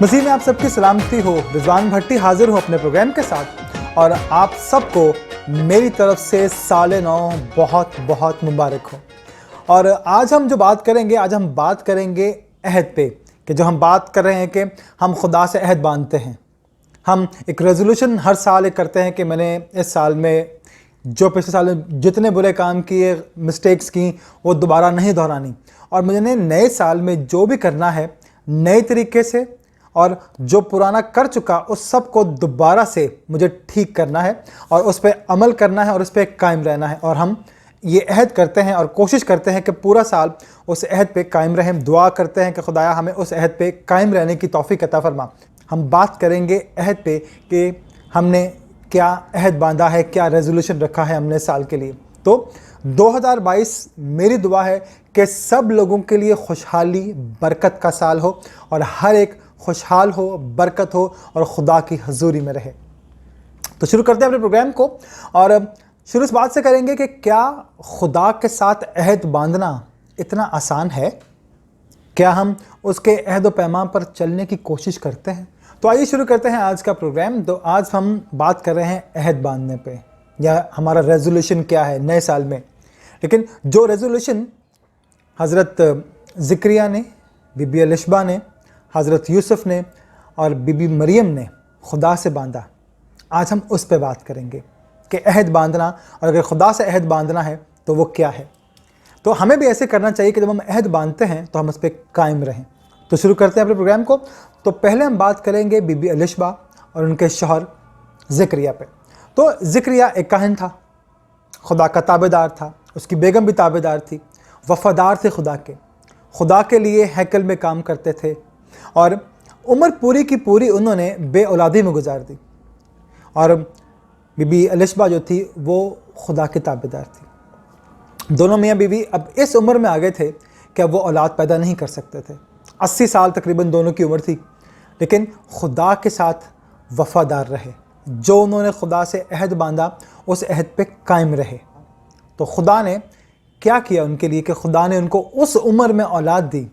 मसीह में आप सबकी सलामती हो। रिजवान भट्टी हाजिर हूँ अपने प्रोग्राम के साथ और आप सबको मेरी तरफ से साले 9 बहुत बहुत मुबारक हो। और आज हम जो बात करेंगे, आज हम बात करेंगे अहद पे, कि जो हम बात कर रहे हैं कि हम खुदा से अहद बांधते हैं। हम एक रेजोल्यूशन हर साल एक करते हैं कि मैंने इस साल में जो पिछले साल में जितने बुरे काम किए, मिस्टेक्स की, वो दोबारा नहीं दोहरानी, और मुझे नए साल में जो भी करना है नए तरीके से, और जो पुराना कर चुका उस सब को दोबारा से मुझे ठीक करना है और उस पर अमल करना है और उस पर कायम रहना है। और हम ये अहद करते हैं और कोशिश करते हैं कि पूरा साल उस अहद पे कायम रहें। दुआ करते हैं कि खुदाया हमें उस अहद पे कायम रहने की तौफीक अता फरमा। हम बात करेंगे अहद पे कि हमने क्या अहद बांधा है, क्या रेजोल्यूशन रखा है हमने साल के लिए। तो 2022 मेरी दुआ है कि सब लोगों के लिए खुशहाली बरकत का साल हो और हर एक खुशहाल हो, बरकत हो और खुदा की हजूरी में रहे। तो शुरू करते हैं अपने प्रोग्राम को, और शुरू इस बात से करेंगे कि क्या खुदा के साथ अहद बांधना इतना आसान है? क्या हम उसके अहद व पैमाम पर चलने की कोशिश करते हैं? तो आइए शुरू करते हैं आज का प्रोग्राम। तो आज हम बात कर रहे हैं अहद बांधने पे, या हमारा रेजोल्यूशन क्या है नए साल में। लेकिन जो रेजोल्यूशन हज़रत ज़िक्रिया ने, बीबी एलिशबा ने, हज़रत यूसुफ ने और बीबी मरियम ने खुदा से बांधा, आज हम उस पे बात करेंगे कि अहद बांधना, और अगर खुदा से अहद बांधना है तो वो क्या है। तो हमें भी ऐसे करना चाहिए कि जब हम अहद बांधते हैं तो हम उस पर कायम रहें। तो शुरू करते हैं अपने प्रोग्राम को। तो पहले हम बात करेंगे बीबी एलिशबा और उनके शौहर ज़िक्रिया पे। तो ज़िक्रिया एक काहिन था, खुदा का ताबेदार था, उसकी बेगम भी ताबेदार थी, वफ़ादार थे खुदा के लिए हैकल में काम करते थे, और उम्र पूरी की पूरी उन्होंने बे औलादी में गुजार दी। और बीबी एलिशबा जो थी वो खुदा की ताबेदार थी। दोनों मियाँ बीवी अब इस उम्र में आ गए थे कि अब वो औलाद पैदा नहीं कर सकते थे। 80 साल तकरीबन दोनों की उम्र थी, लेकिन खुदा के साथ वफ़ादार रहे। जो उन्होंने खुदा से अहद बांधा उस अहद पे कायम रहे। तो खुदा ने क्या किया उनके लिए कि खुदा ने उनको उस उम्र में औलाद दी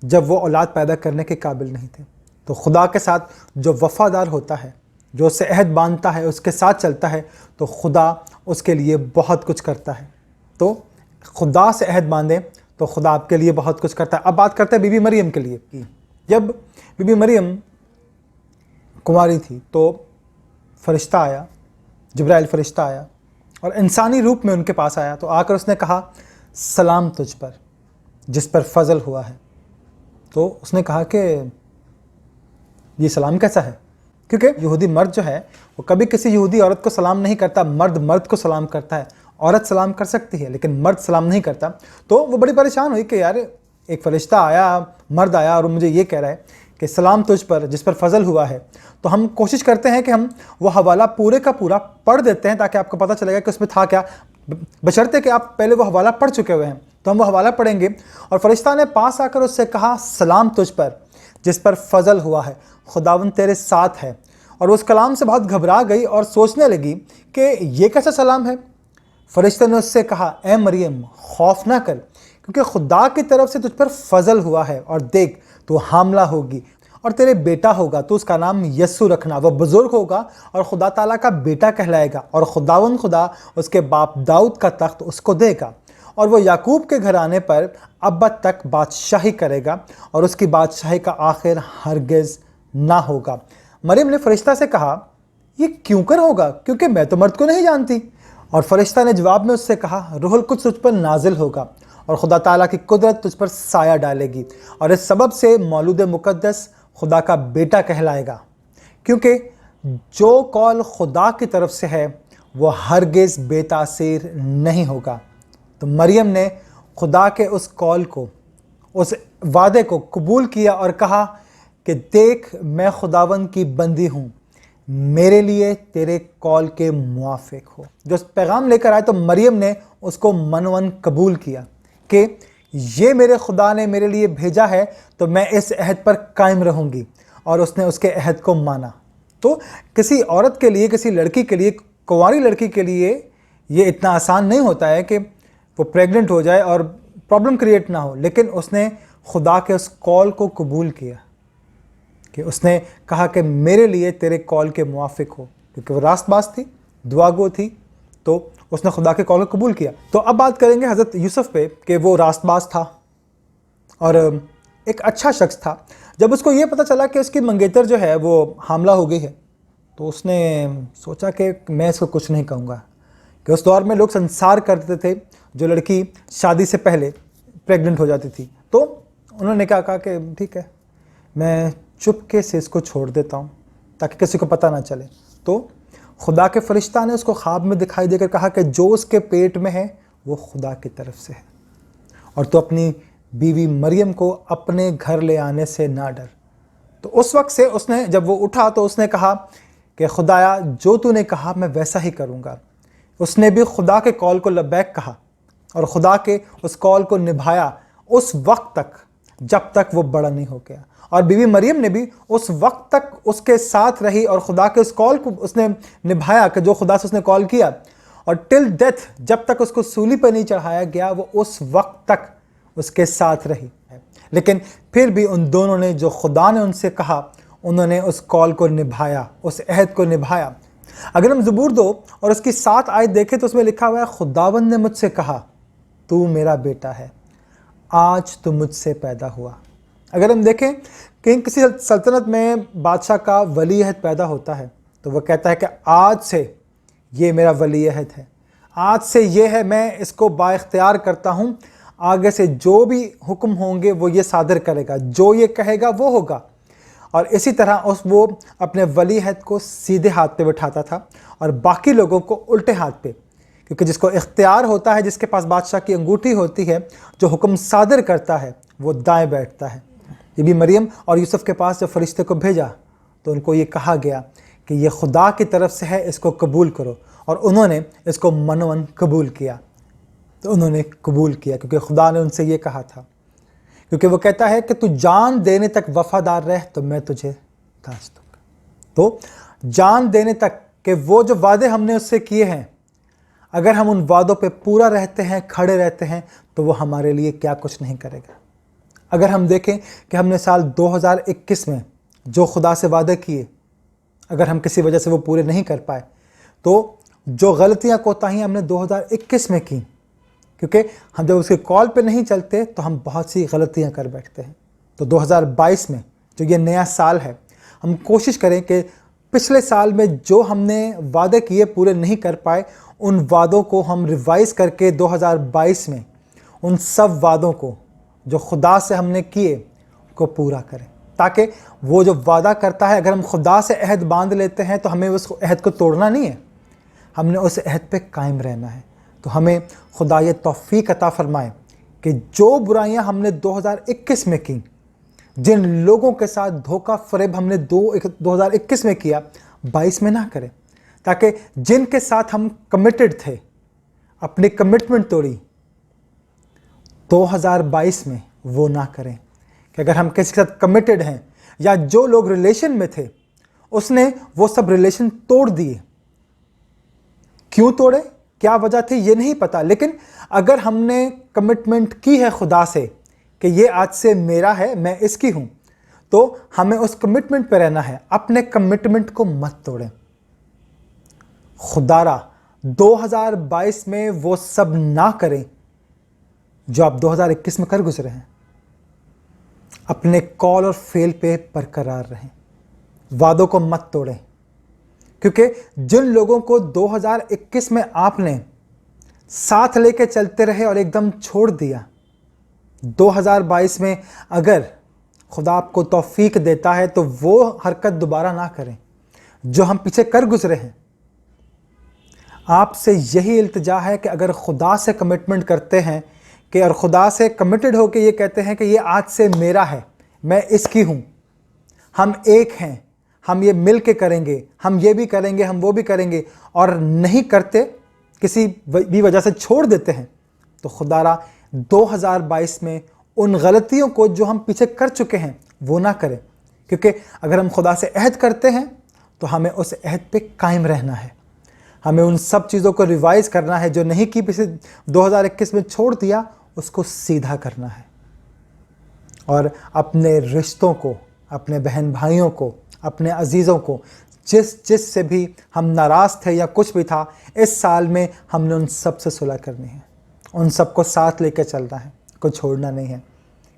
जब वो औलाद पैदा करने के काबिल नहीं थे। तो खुदा के साथ जो वफ़ादार होता है, जो उससे अहद बांधता है, उसके साथ चलता है, तो खुदा उसके लिए बहुत कुछ करता है। तो खुदा से अहद बांधें तो खुदा आपके लिए बहुत कुछ करता है। अब बात करते हैं बीबी मरियम के लिए। जब बीबी मरियम कुंवारी थी तो फरिश्ता आया, जिब्राइल फरिश्ता आया और इंसानी रूप में उनके पास आया। तो आकर उसने कहा, सलाम तुझ पर जिस पर फजल हुआ है। तो उसने कहा कि ये सलाम कैसा है, क्योंकि यहूदी मर्द जो है वो कभी किसी यहूदी औरत को सलाम नहीं करता, मर्द मर्द को सलाम करता है। औरत सलाम कर सकती है लेकिन मर्द सलाम नहीं करता। तो वो बड़ी परेशान हुई कि यार एक फरिश्ता आया, मर्द आया और मुझे ये कह रहा है कि सलाम तुझ पर जिस पर फजल हुआ है। तो हम कोशिश करते हैं कि हम वो हवाला पूरे का पूरा पढ़ देते हैं ताकि आपको पता चलेगा कि उसमें था क्या, बशर्ते कि आप पहले वो हवाला पढ़ चुके हुए हैं। तो हम वो हवाला पढ़ेंगे। और फरिश्ता ने पास आकर उससे कहा, सलाम तुझ पर जिस पर फजल हुआ है, खुदावंद तेरे साथ है। और उस कलाम से बहुत घबरा गई और सोचने लगी कि ये कैसा सलाम है। फरिश्ते ने उससे कहा, ए मरियम खौफ ना कर, क्योंकि खुदा की तरफ से तुझ पर फजल हुआ है, और देख तू हामला होगी और तेरे बेटा होगा, तो उसका नाम यस्सु रखना। वह बुजुर्ग होगा और खुदा ताला का बेटा कहलाएगा, और खुदावंद खुदा उसके बाप दाऊद का तख्त उसको देगा, और वो याकूब के घराने पर अब्बद तक बादशाही करेगा, और उसकी बादशाही का आखिर हरगिज़ ना होगा। मरियम ने फरिश्ता से कहा, ये क्यों कर होगा, क्योंकि मैं तो मर्द को नहीं जानती। और फरिश्ता ने जवाब में उससे कहा, रूहुल कुद्स तुझ पर नाजिल होगा और खुदा ताला की कुदरत तुझ पर साया डालेगी, और इस सबब से मौलूद मुक़द्दस खुदा का बेटा कहलाएगा, क्योंकि जो कौल खुदा की तरफ से है वो हरगिज़ बेतासीर नहीं होगा। तो मरियम ने खुदा के उस कौल को, उस वादे को कबूल किया और कहा कि देख मैं खुदावंद की बंदी हूँ, मेरे लिए तेरे कौल के मुआफिक हो। जो पैगाम लेकर आए तो मरियम ने उसको मनवन कबूल किया कि ये मेरे खुदा ने मेरे लिए भेजा है तो मैं इस अहद पर कायम रहूँगी, और उसने उसके अहद को माना। तो किसी औरत के लिए, किसी लड़की के लिए, कुंवारी लड़की के लिए ये इतना आसान नहीं होता है कि वो प्रेग्नेंट हो जाए और प्रॉब्लम क्रिएट ना हो, लेकिन उसने खुदा के उस कॉल को कबूल किया। کہ उसने कहा कि मेरे लिए तेरे कॉल के मुआफिक हो, क्योंकि वो रास्तबाज थी, दुआगो थी, तो उसने खुदा के कॉल को कबूल किया। तो अब बात करेंगे हज़रत यूसुफ पे कि वो रास्तबाज था और एक अच्छा शख्स था। जब उसको ये पता चला कि उसकी मंगेतर जो है वो हामला हो गई है, तो उसने सोचा कि मैं इसको कुछ नहीं कहूँगा। कि उस दौर में लोग संसार करते थे जो लड़की शादी से पहले प्रेग्नेंट हो जाती थी। तो उन्होंने क्या कहा कि ठीक है, मैं चुपके से इसको छोड़ देता हूँ ताकि किसी को पता ना चले। तो खुदा के फरिश्ता ने उसको ख्वाब में दिखाई देकर कहा कि जो उसके पेट में है वो खुदा की तरफ से है, और तो अपनी बीवी मरियम को अपने घर ले आने से ना डर। तो उस वक्त से उसने, जब वो उठा तो उसने कहा कि खुदाया जो तूने कहा मैं वैसा ही करूँगा। उसने भी खुदा के कॉल को लब्बैक कहा और खुदा के उस कॉल को निभाया उस वक्त तक जब तक वो बड़ा नहीं हो गया। और बीवी मरियम ने भी उस वक्त तक उसके साथ रही और खुदा के उस कॉल को उसने निभाया कि जो खुदा से उसने कॉल किया, और टिल डेथ, जब तक उसको सूली पर नहीं चढ़ाया गया, वो उस वक्त तक उसके साथ रही। लेकिन फिर भी उन दोनों ने, जो खुदा ने उनसे कहा, उन्होंने उस कॉल को निभाया, उस अहद को निभाया। अगर हम ज़बूर 2 और उसकी 7 आयत देखें तो उसमें लिखा हुआ है, खुदावंद ने मुझसे कहा तू मेरा बेटा है, आज तू मुझसे पैदा हुआ। अगर हम देखें कि किसी सल्तनत में बादशाह का वली अहद पैदा होता है तो वह कहता है कि आज से ये मेरा वली अहद है, आज से ये है, मैं इसको बाइख्तियार करता हूँ, आगे से जो भी हुक्म होंगे वो ये सादर करेगा, जो ये कहेगा वो होगा। और इसी तरह वो अपने वली अहद को सीधे हाथ पे बिठाता था और बाकी लोगों को उल्टे हाथ पे, क्योंकि जिसको इख्तियार होता है, जिसके पास बादशाह की अंगूठी होती है, जो हुक्म सादर करता है, वो दाएं बैठता है। बीबी मरियम और यूसुफ के पास जब फरिश्ते को भेजा तो उनको ये कहा गया कि ये खुदा की तरफ से है, इसको कबूल करो, और उन्होंने इसको मनोमन कबूल किया। तो उन्होंने कबूल किया क्योंकि खुदा ने उनसे ये कहा था, क्योंकि वो कहता है कि तू जान देने तक वफादार रह तो मैं तुझे ताज दूंगा। तो जान देने तक कि वो जो वादे हमने उससे किए हैं, अगर हम उन वादों पे पूरा रहते हैं, खड़े रहते हैं, तो वो हमारे लिए क्या कुछ नहीं करेगा। अगर हम देखें कि हमने साल 2021 में जो खुदा से वादे किए, अगर हम किसी वजह से वो पूरे नहीं कर पाए, तो जो गलतियां कोताहियां हमने 2021 में की, क्योंकि हम जब उसके कॉल पे नहीं चलते तो हम बहुत सी गलतियां कर बैठते हैं। तो 2022 में जो ये नया साल है, हम कोशिश करें कि पिछले साल में जो हमने वादे किए पूरे नहीं कर पाए, उन वादों को हम रिवाइज़ करके 2022 में उन सब वादों को जो खुदा से हमने किए को पूरा करें, ताकि वो जो वादा करता है, अगर हम खुदा से अहद बांध लेते हैं तो हमें उस अहद को तोड़ना नहीं है, हमने उस अहद पे कायम रहना है। तो हमें खुदा ये तौफीक अता फरमाए कि जो बुराइयां हमने 2021 में की, जिन लोगों के साथ धोखा फरेब हमने 2021 में किया, 22 में ना करें, ताकि जिनके साथ हम कमिटेड थे, अपनी कमिटमेंट तोड़ी, 2022 में वो ना करें। कि अगर हम किसी के साथ कमिटेड हैं या जो लोग रिलेशन में थे, उसने वो सब रिलेशन तोड़ दिए, क्यों तोड़े, क्या वजह थी, ये नहीं पता, लेकिन अगर हमने कमिटमेंट की है खुदा से कि ये आज से मेरा है, मैं इसकी हूँ, तो हमें उस कमिटमेंट पे रहना है। अपने कमिटमेंट को मत तोड़ें। खुदारा 2022 में वो सब ना करें जो आप 2021 में कर गुजरे हैं। अपने कॉल और फेल पे बरकरार रहें, वादों को मत तोड़ें, क्योंकि जिन लोगों को 2021 में आपने साथ लेके चलते रहे और एकदम छोड़ दिया, 2022 में अगर खुदा आपको तौफीक देता है तो वो हरकत दोबारा ना करें जो हम पीछे कर गुजरे हैं। आपसे यही इल्तिजा है कि अगर खुदा से कमिटमेंट करते हैं कि और खुदा से कमिटेड हो के ये कहते हैं कि ये आज से मेरा है, मैं इसकी हूँ, हम एक हैं, हम ये मिल के करेंगे, हम ये भी करेंगे, हम वो भी करेंगे, और नहीं करते, किसी भी वजह से छोड़ देते हैं, तो खुदारा 2022 में उन गलतियों को जो हम पीछे कर चुके हैं वो ना करें। क्योंकि अगर हम खुदा से अहद करते हैं तो हमें उस अहद पे कायम रहना है। हमें उन सब चीज़ों को रिवाइज़ करना है जो नहीं की पिछले 2021 में छोड़ दिया, उसको सीधा करना है। और अपने रिश्तों को, اپنے بہن بھائیوں کو, اپنے عزیزوں کو, جس سے بھی ہم ناراض تھے یا کچھ بھی تھا, اس سال میں ہم نے ان سب سے صلح کرنی ہے, ان سب کو ساتھ لے کے چلنا ہے, کوئی چھوڑنا نہیں ہے.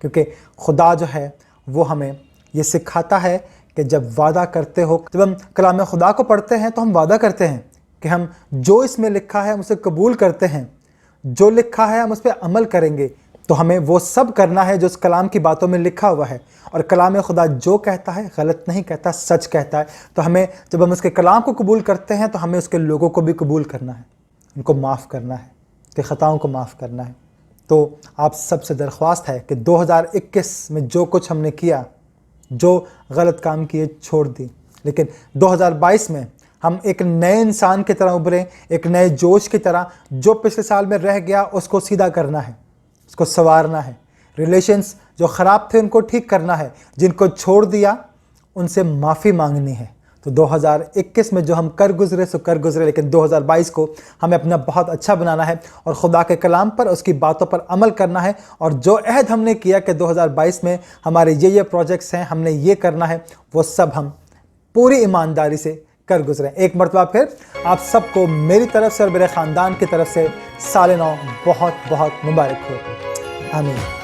کیونکہ خدا جو ہے وہ ہمیں یہ سکھاتا ہے کہ جب وعدہ کرتے ہو, جب ہم کلام خدا کو پڑھتے ہیں تو ہم وعدہ کرتے ہیں کہ ہم جو اس میں لکھا ہے ہم اسے قبول کرتے ہیں, جو لکھا ہے ہم اس پہ عمل کریں گے. تو ہمیں وہ سب کرنا ہے جو اس کلام کی باتوں میں لکھا ہوا ہے. اور کلام خدا جو کہتا ہے غلط نہیں کہتا, سچ کہتا ہے. تو ہمیں جب ہم اس کے کلام کو قبول کرتے ہیں تو ہمیں اس کے لوگوں کو بھی قبول کرنا ہے, ان کو معاف کرنا ہے, اس کے خطاؤں کو معاف کرنا ہے. تو آپ سب سے درخواست ہے کہ 2021 میں جو کچھ ہم نے کیا, جو غلط کام کیے چھوڑ دی, لیکن 2022 میں ہم ایک نئے انسان کی طرح ابھریں, ایک نئے جوش کی طرح. جو پچھلے سال میں رہ گیا اس کو سیدھا کرنا ہے, اس کو سنوارنا ہے. ریلیشنز جو خراب تھے ان کو ٹھیک کرنا ہے, جن کو چھوڑ دیا ان سے معافی مانگنی ہے. تو 2021 میں جو ہم کر گزرے سو کر گزرے, لیکن 2022 کو ہمیں اپنا بہت اچھا بنانا ہے اور خدا کے کلام پر, اس کی باتوں پر عمل کرنا ہے. اور جو عہد ہم نے کیا کہ 2022 میں ہمارے یہ پروجیکٹس ہیں, ہم نے یہ کرنا ہے, وہ سب ہم پوری ایمانداری سے کر گزریں. ایک مرتبہ پھر آپ سب کو میری طرف سے اور میرے خاندان کی طرف سے سال نو بہت بہت مبارک ہو. آمین.